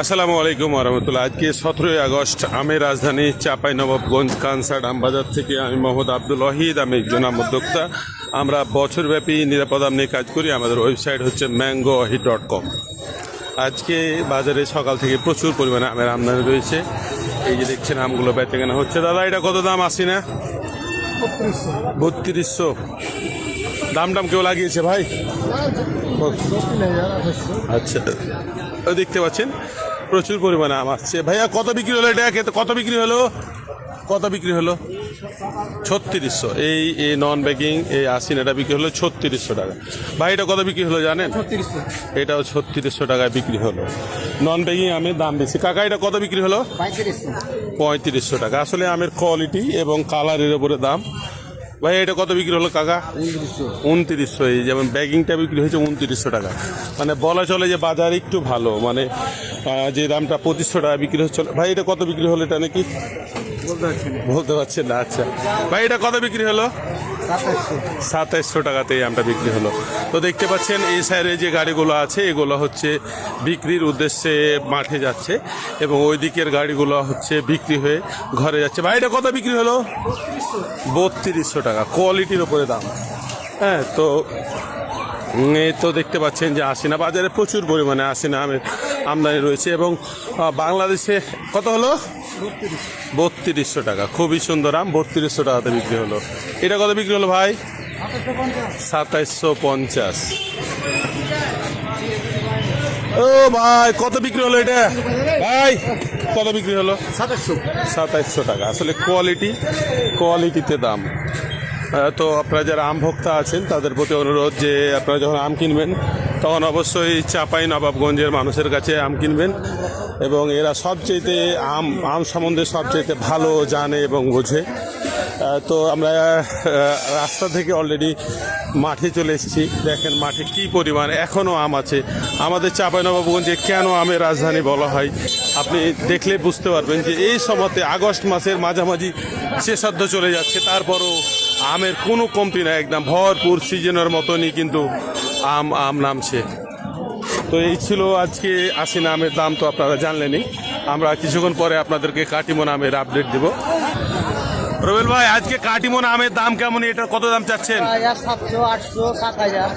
আসসালামু আলাইকুম রহমতুল্লাহ। আজকে 17 আগস্ট আমের রাজধানী চাঁপাইনবাবগঞ্জ কানসার্ট আমবাজার থেকে আমি মোহাম্মদ আব্দুল ওয়াহিদ, আমি একজন আম উদ্যোক্তা। আমরা বছরব্যাপী নিরাপদ আম নিয়ে কাজ করি। আমাদের ওয়েবসাইট হচ্ছে mangoahid.com। আজকে বাজারে সকাল থেকে প্রচুর পরিমাণে আমের আমদানি রয়েছে। এই যে দেখছেন আমগুলো বেচাকেনা হচ্ছে। দাদা এটা কত দাম আসি না? 3200। দাম কেউ লাগিয়েছে ভাই? আচ্ছা, দেখতে পাচ্ছেন প্রচুর পরিমাণে আম আসছে। ভাইয়া কত বিক্রি হলো এটা? কত বিক্রি হলো? 3600। এই নন ব্যাগিং এই আসিনাটা বিক্রি হলো 3600 টাকা। ভাই এটা কত বিক্রি হলো জানেন? 3600। এটাও 3600 টাকায় বিক্রি হলো। নন ব্যাগিং আমের দাম বেশি। কাকা এটা কত বিক্রি হলো? 3500 টাকা। আসলে আমের কোয়ালিটি এবং কালারের উপরে দাম। ভাই এটা কত বিক্রি হলো কাকা? 2900। এই যেমন ব্যাগিংটা বিক্রি হয়েছে 2900 টাকা। মানে বলা চলে যে বাজার একটু ভালো, মানে যে দামটা 2500 টাকা বিক্রি হচ্ছে। ভাই এটা কত বিক্রি হলো? এটা নাকি বলতে পারছেন না? আচ্ছা ভাই এটা কত বিক্রি হলো? 2700 টাকাতেই আমটা বিক্রি হলো। তো দেখতে পাচ্ছেন এই সাইডে যে গাড়িগুলো আছে এগুলো হচ্ছে বিক্রির উদ্দেশ্যে মাঠে যাচ্ছে এবং ওই দিকের গাড়িগুলো হচ্ছে বিক্রি হয়ে ঘরে যাচ্ছে। ভাই এটা কত বিক্রি হলো? 3200 টাকা। কোয়ালিটির ওপরে দাম। হ্যাঁ, তো দেখতে পাচ্ছেন যে আসিনা বাজারে প্রচুর পরিমাণে আসিনা আমের আমদানি রয়েছে এবং বাংলাদেশে কত হলো? 3200 টাকা। খুবই সুন্দর আম 3200 টাকাতে বিক্রি হলো। এটা কত বিক্রি হলো ভাই? 2750। ও ভাই কত বিক্রি হলো এটা? ভাই কত বিক্রি হলো? 2700 টাকা। আসলে কোয়ালিটিতে দাম। তো আপনারা যারা আম ভোক্তা আছেন তাদের প্রতি অনুরোধ যে আপনারা যখন আম কিনবেন তখন অবশ্যই চাঁপাইনবাবগঞ্জের মানুষের কাছে আম কিনবেন এবং এরা সবচেয়ে আম সম্বন্ধে সবচেয়ে ভালো জানে এবং বোঝে। তো আমরা রাস্তা থেকে অলরেডি মাঠে চলে এসেছি। দেখেন মাঠে কি পরিমাণ এখনও আম আছে। আমাদের চাঁপাইনবাবগঞ্জে কেন আমের রাজধানী বলা হয় আপনি দেখলে বুঝতে পারবেন যে এই সময়তে আগস্ট মাসের মাঝামাঝি শেষার্ধ চলে যাচ্ছে, তারপরও আমের কোনো কমতি নাই। একদম ভরপুর সিজনের মতনই কিন্তু আম নামছে। তো এই ছিল আজকে আসিনা আমের দাম। তো আপনারা জানলেনই। আমরা কিছুক্ষণ পরে আপনাদেরকে কাটিমন আমের আপডেট দেব। রবিল ভাই আজকে কাটিমন আমের দাম কেমন? এটা কত দাম চাচ্ছেন? 700, 800, 7000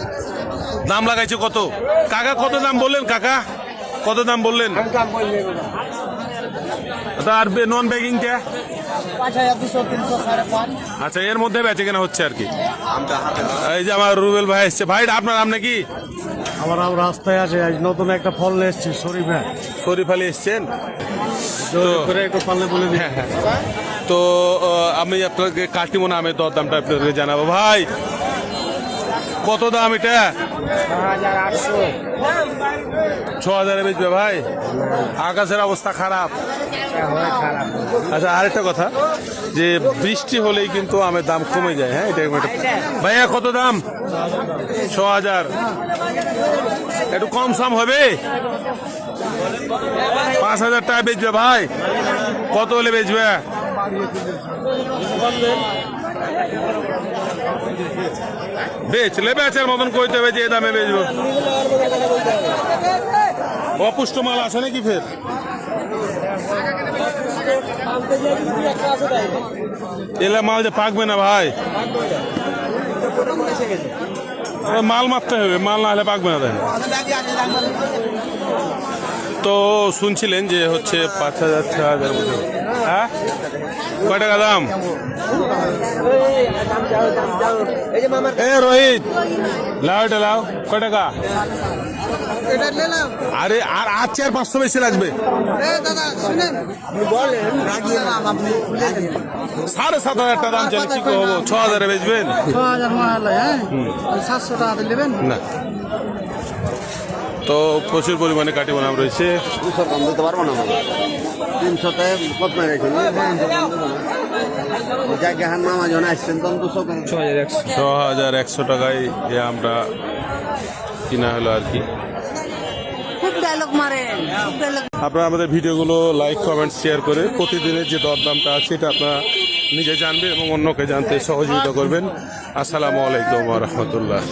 দাম লাগাইছে কত? কাকা কত দাম বললেন? কাকা কত দাম বললেন? আর নন ব্যাগিংটা 5200, 300, 5.5। আচ্ছা, এর মধ্যে বেচে কেনা হচ্ছে আর কি। এই যে আমার রুবেল ভাই এসছে। ভাই আপনার নাম নাকি? আমার রাস্তায় আছে, আজ নতুন একটা ফল নিয়ে এসছি, শরীফ আলী এসছেন। একটু পারলে বলে দিই। হ্যাঁ, তো আমি আপনাকে কাটিমন আমের দরদামটা আপনাদেরকে জানাবো। ভাই কত দাম এটা? 6000 বেচবে ভাই? আকাশের অবস্থা খারাপ। আচ্ছা, আরেকটা কথা যে বৃষ্টি হলেই কিন্তু আমের দাম কমে যায়। হ্যাঁ, এটা ভাইয়া কত দাম? 6000। একটু কম সম হবে? 5000 টাকা বেচবে ভাই? কত হলে বেচবে? বেচলে বেচার মতন কইতে হবে যে দামে বেচবো। অপুষ্ট মাল আছে নাকি ফের? এলে মাল যে পাকবে না ভাই, মাল মারতে হবে, মাল না হলে পাকবে না। তো শুনছিলেন যে হচ্ছে 5000, 6000। হ্যাঁ, কয় টাকা দাম? রোহিত লাও, এটা লাও। কয় টাকা? আরে আর 500 বেশি লাগবে। 7500 টাকা দাম চলে। কি করবো? 6000 বেচবেন? 700 টাকা দেবেন না। তো প্রচুর পরিমাণে কাটিমন আম রয়েছে। 200 কম দিতে পারবো না। 300 কত রেখে 6100 টাকায় এই আমটা কিনা হলো আর কি। আপনারা আমাদের ভিডিওগুলো লাইক, কমেন্ট, শেয়ার করে প্রতিদিনের যে দরদামটা আছে এটা আপনারা নিজে জানবেন এবং অন্যকে জানতে সহযোগিতা করবেন। আসসালামু আলাইকুম ওয়া রাহমাতুল্লাহ।